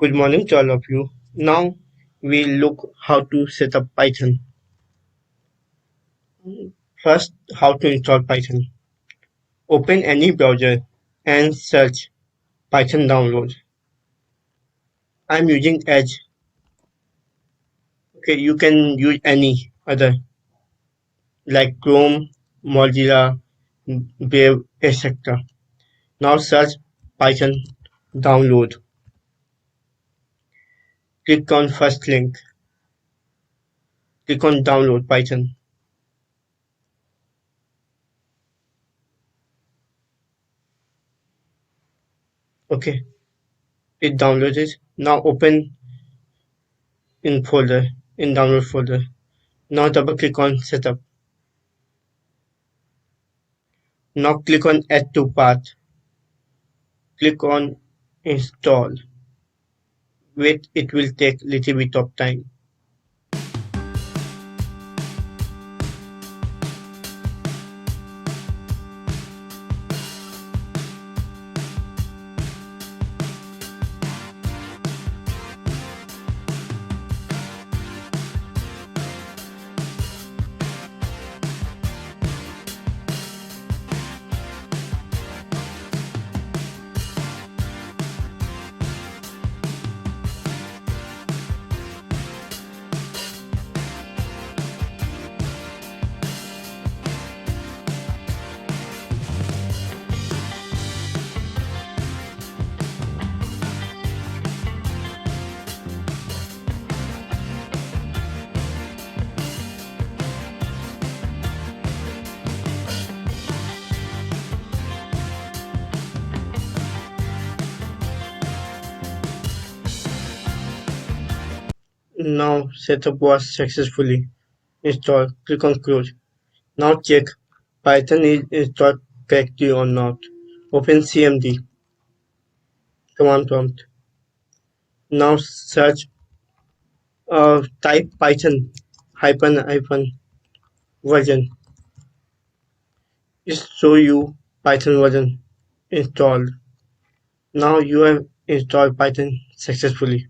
Good morning to all of you. Now we look how to set up Python. First, how to install Python. Open any browser and search Python download. I'm using Edge. Okay, you can use any other like Chrome, Mozilla, Brave, etc. Now search Python download. Click on first link. Click on download Python. Okay, it downloaded. Now open in folder, in download folder. Now double click on setup. Now click on add to path. Click on install. Wait, it will take little bit of time. Now setup was successfully installed. Click on close. Now check Python is installed correctly or not. Open CMD command prompt. Now search type Python hyphen version. It show you Python version installed. Now you have installed Python successfully.